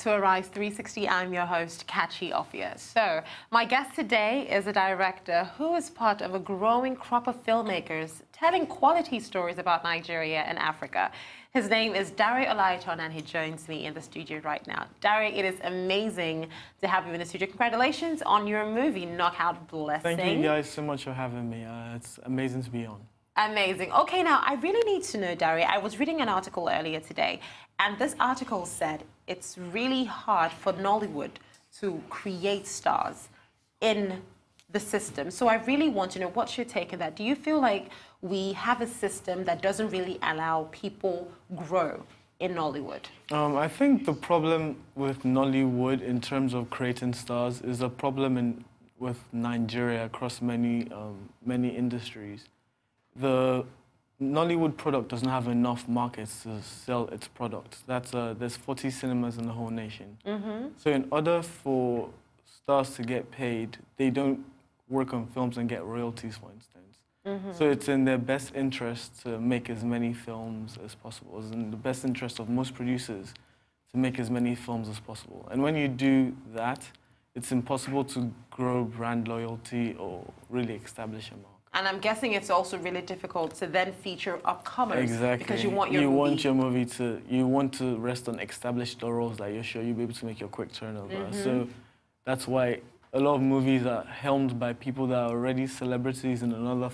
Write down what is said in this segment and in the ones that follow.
to Arise 360. I'm your host, Kachi Ophia. So, my guest today is a director who is part of a growing crop of filmmakers telling quality stories about Nigeria and Africa. His name is Dare Olaitan, and he joins me in the studio right now. Dare, it is amazing to have you in the studio. Congratulations on your movie, Knockout Blessing. Thank you guys so much for having me. It's amazing to be on. Amazing. Okay, now, I really need to know, Dare, I was reading an article earlier today, and this article said it's really hard for Nollywood to create stars in the system. So I really want to know, what's your take on that? Do you feel like we have a system that doesn't really allow people grow in Nollywood? I think the problem with Nollywood in terms of creating stars is a problem with Nigeria across many industries. The Nollywood product doesn't have enough markets to sell its product. There's 40 cinemas in the whole nation. So in order for stars to get paid, they don't work on films and get royalties, for instance. So it's in their best interest to make as many films as possible. It's in the best interest of most producers to make as many films as possible. And when you do that, it's impossible to grow brand loyalty or really establish a market. And I'm guessing it's also really difficult to then feature upcomers. Exactly. Because you want your movie to rest on established laurels that you're sure you'll be able to make your quick turnover. So that's why a lot of movies are helmed by people that are already celebrities in another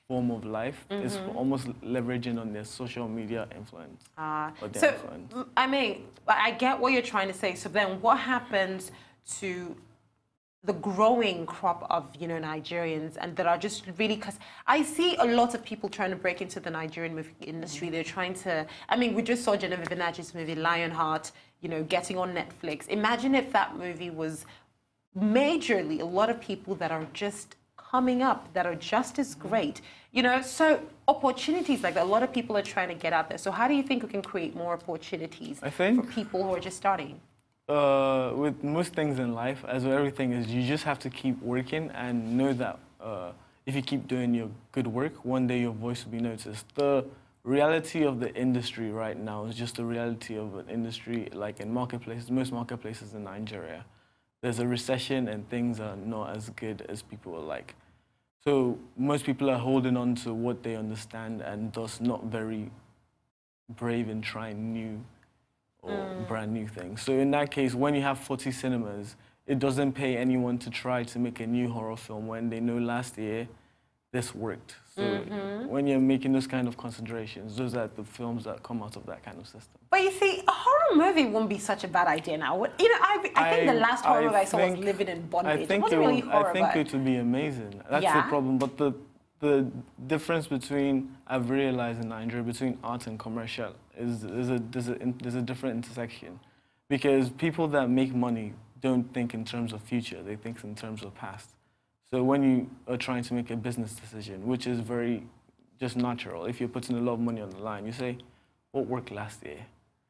form of life. It's almost leveraging on their social media influence. Influence. I mean, I get what you're trying to say. So then what happens to the growing crop of, Nigerians and that are just really, because I see a lot of people trying to break into the Nigerian movie industry. They're trying to, I mean, we just saw Genevieve Nnaji's movie, Lionheart, getting on Netflix. Imagine if that movie was majorly a lot of people that are just coming up, that are just as great, so opportunities like that, a lot of people are trying to get out there. So how do you think we can create more opportunities for people who are just starting? With most things in life, as with everything, is you just have to keep working and know that if you keep doing your good work, one day your voice will be noticed. The reality of the industry right now is just the reality of an industry like in marketplaces, most marketplaces in Nigeria. There's a recession and things are not as good as people would like. So most people are holding on to what they understand and thus not very brave in trying new or brand new things. So in that case, when you have 40 cinemas, it doesn't pay anyone to try to make a new horror film when they know last year this worked. So when you're making those kind of considerations, those are the films that come out of that kind of system. But you see, a horror movie wouldn't be such a bad idea now. I think the last horror movie I saw was Living in Bondage. It wasn't really horror, I think it would be amazing. That's the problem. But the difference between, I've realized in Nigeria, between art and commercial is there's a different intersection. Because people that make money don't think in terms of future, they think in terms of past. So when you are trying to make a business decision, which is very just natural, if you're putting a lot of money on the line, you say, what worked last year?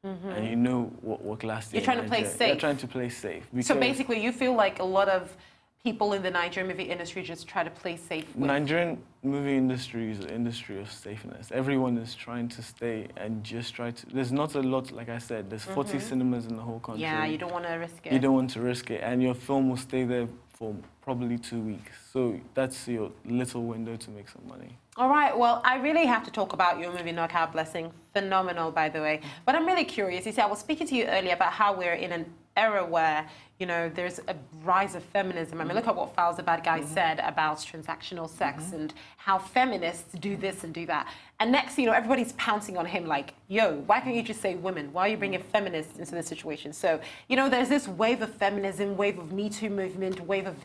And you know what worked last year. You're trying to play safe. You're trying to play safe. So basically, you feel like a lot of people in the Nigerian movie industry just try to play safe with. Nigerian movie industry is an industry of safeness. Everyone is trying to stay and just try to... There's not a lot, like I said, there's 40 cinemas in the whole country. Yeah, you don't want to risk it. You don't want to risk it. And your film will stay there for probably 2 weeks. So that's your little window to make some money. All right, well, I really have to talk about your movie, Knockout Blessing. Phenomenal, by the way. But I'm really curious. You see, I was speaking to you earlier about how we're in an era where, there's a rise of feminism. I mean, look at what Fowles the Bad Guy said about transactional sex and how feminists do this and do that. And next, everybody's pouncing on him like, yo, why can't you just say women? Why are you bringing feminists into this situation? So, there's this wave of feminism, wave of Me Too movement, wave of,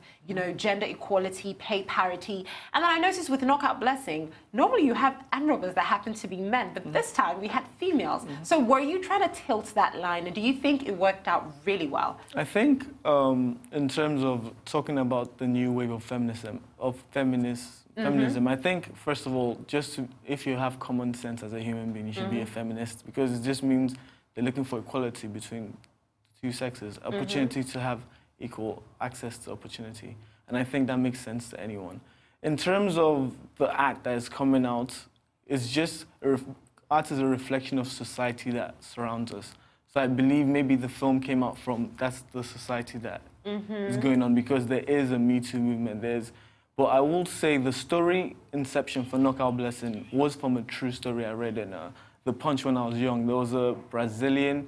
gender equality, pay parity. And then I noticed with Knockout Blessing, normally you have armed robbers that happen to be men, but this time we had females. So were you trying to tilt that line, and do you think it worked out really well? I think in terms of talking about the new wave of feminism, I think, first of all, if you have common sense as a human being, you should be a feminist, because it just means they're looking for equality between the two sexes, opportunity to have equal access to opportunity. And I think that makes sense to anyone. In terms of the art that is coming out, it's just, art is a reflection of society that surrounds us. So I believe maybe the film came out from that's the society that is going on, because there is a Me Too movement. But I will say the story inception for Knockout Blessing was from a true story I read in The Punch when I was young. There was a Brazilian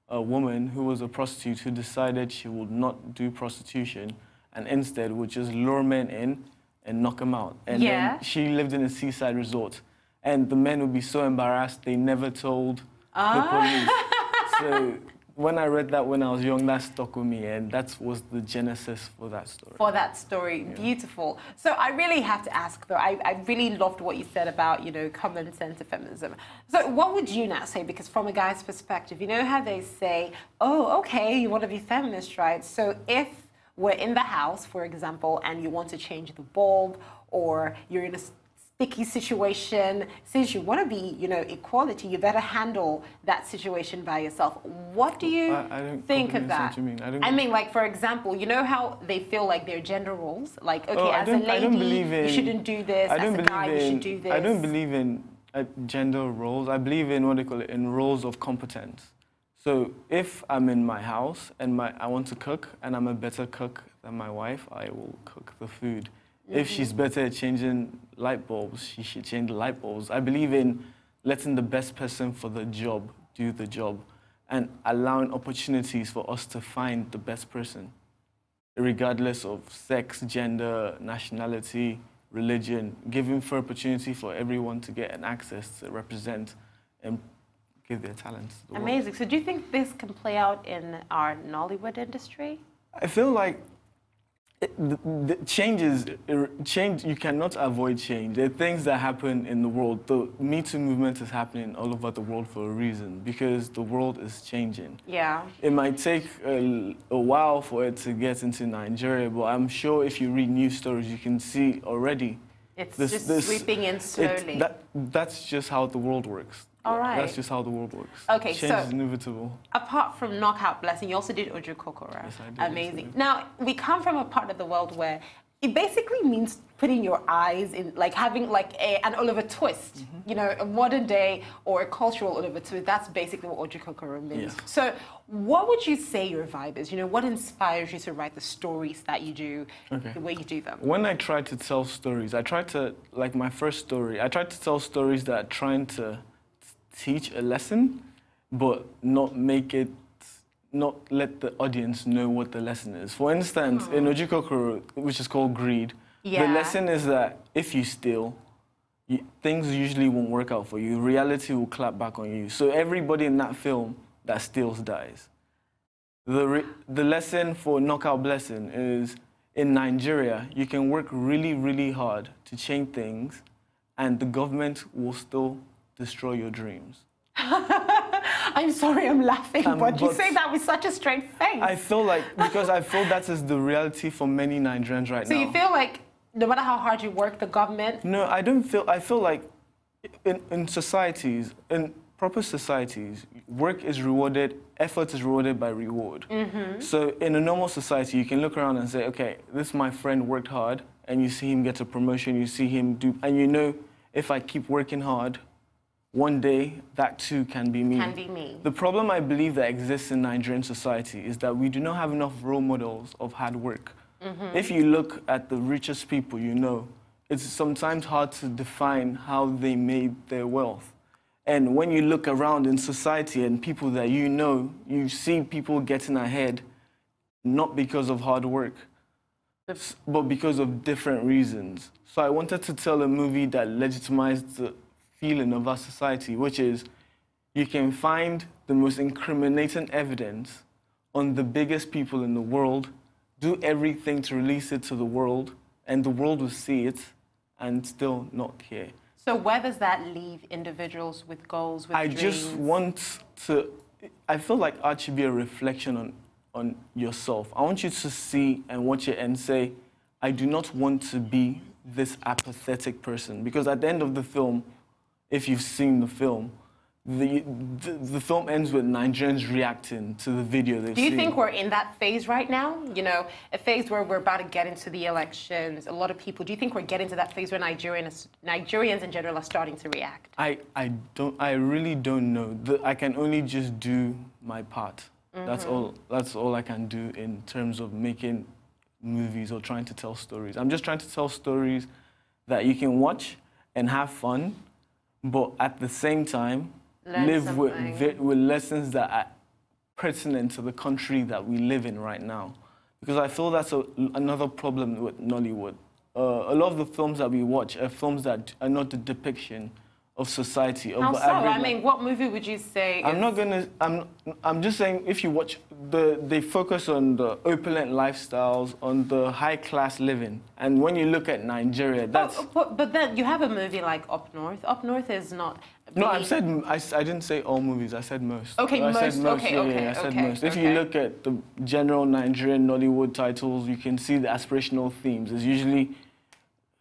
woman who was a prostitute who decided she would not do prostitution and instead would just lure men in and knock them out. And then she lived in a seaside resort. And the men would be so embarrassed, they never told the police. So when I read that when I was young, that stuck with me, and that was the genesis for that story. For that story, beautiful. So I really have to ask, though, I really loved what you said about, you know, common sense of feminism. So what would you now say? Because from a guy's perspective, you know how they say, oh, okay, you want to be feminist, right? So if we're in the house, for example, and you want to change the bulb, or you're in a sticky situation, since you want to be, you know, equality, you better handle that situation by yourself. What do you think of that? What you mean. I mean, like, for example, you know how they feel like they're gender roles? Like, okay, as a lady, you shouldn't do this. As a guy, you should do this. I don't believe in gender roles. I believe in what they call it, in roles of competence. So if I'm in my house and I want to cook and I'm a better cook than my wife, I will cook the food. If she's better at changing light bulbs, she should change the light bulbs. I believe in letting the best person for the job do the job and allowing opportunities for us to find the best person, regardless of sex, gender, nationality, religion, giving fair opportunity for everyone to get an access to represent and give their talents to the Amazing. world. So do you think this can play out in our Nollywood industry? I feel like change, you cannot avoid change. There are things that happen in the world. The Me Too movement is happening all over the world for a reason, because the world is changing. Yeah. It might take a while for it to get into Nigeria, but I'm sure if you read news stories, you can see already. It's just sweeping in slowly. That's just how the world works. All right. That's just how the world works. Okay, change is inevitable. Apart from Knockout Blessing, you also did Oju Kokora. Yes, I did. Amazing. Now, we come from a part of the world where it basically means putting your eyes in, like having like an Oliver Twist, you know, a modern day or a cultural Oliver Twist. That's basically what Oju Kokora means. Yeah. So what would you say your vibe is? You know, what inspires you to write the stories that you do, the way you do them? When I try to tell stories, I try to, like my first story, I try to tell stories that are trying to teach a lesson, but not let the audience know what the lesson is. For instance, in Oju Kokoro, which is called Greed, the lesson is that if you steal, things usually won't work out for you. Reality will clap back on you. So everybody in that film that steals dies. The lesson for Knockout Blessing is, in Nigeria, you can work really, really hard to change things, and the government will still destroy your dreams. I'm sorry, I'm laughing, but you say that with such a straight face. I feel like, because I feel that is the reality for many Nigerians right now. So you feel like no matter how hard you work, the government... No, I don't feel... I feel like in societies, in proper societies, work is rewarded, effort is rewarded by reward. So in a normal society, you can look around and say, okay, this my friend worked hard, and you see him get a promotion, you see him do... And you know, if I keep working hard, one day, that too can be me. Can be me. The problem I believe that exists in Nigerian society is that we do not have enough role models of hard work. If you look at the richest people you know, it's sometimes hard to define how they made their wealth. And when you look around in society and people that you know, you see people getting ahead, not because of hard work, but because of different reasons. So I wanted to tell a movie that legitimized the feeling of our society, which is you can find the most incriminating evidence on the biggest people in the world, do everything to release it to the world, and the world will see it and still not care. So where does that leave individuals with goals, with dreams? I just want to... I feel like art should be a reflection on yourself. I want you to see and watch it and say, I do not want to be this apathetic person. Because at the end of the film, if you've seen the film, the film ends with Nigerians reacting to the video they've Do you seen. think we're in that phase right now? You know, a phase where we're about to get into the elections. A lot of people. Do you think we're getting to that phase where Nigerians in general are starting to react? I really don't know. I can only just do my part. That's all I can do in terms of making movies or trying to tell stories. I'm just trying to tell stories that you can watch and have fun, but at the same time live with lessons that are pertinent to the country that we live in right now. Because I feel that's another problem with Nollywood. A lot of the films that we watch are films that are not a depiction of society. How so? I mean, what movie would you say? I'm just saying, if you watch, they focus on the opulent lifestyles, on the high class living, and when you look at Nigeria, that's. But then you have a movie like Up North. Up North is not. No, I didn't say all movies. I said most. Okay, most. I said most. Okay, I said most. If you look at the general Nigerian Nollywood titles, you can see the aspirational themes. It's usually.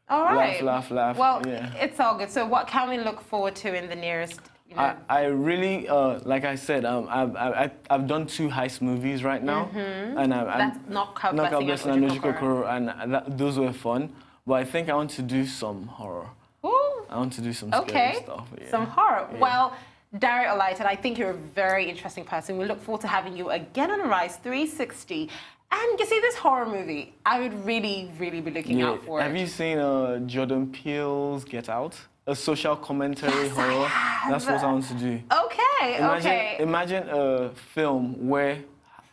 All right. Laugh, laugh. Well, yeah. It's all good. So what can we look forward to in the nearest, you know? I really, like I said, I've done 2 heist movies right now. And That's Not Blessing and Ojukokoro. And those were fun. But I think I want to do some horror. Ooh. I want to do some scary stuff. Yeah. Some horror. Yeah. Well, Dari Olaitan, I think you're a very interesting person. We look forward to having you again on Rise 360. And you see, this horror movie, I would really, really be looking out for it. Have you seen Jordan Peele's Get Out? A social commentary horror? That's what I want to do. Okay, Imagine a film where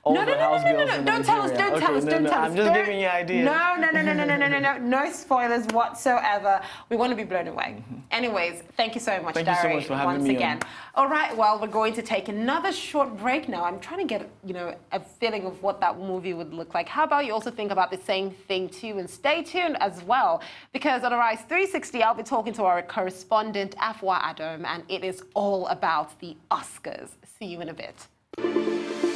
all the house girls in Don't tell us, don't tell us. I'm just giving you ideas. No spoilers whatsoever. We want to be blown away. Anyways, thank you so much, Dari. Thank you so much for having me once again. All right, well, we're going to take another short break now. I'm trying to get, a feeling of what that movie would look like. How about you also think about the same thing too, and stay tuned as well, because on Arise 360, I'll be talking to our correspondent, Afua Adam, and it is all about the Oscars. See you in a bit.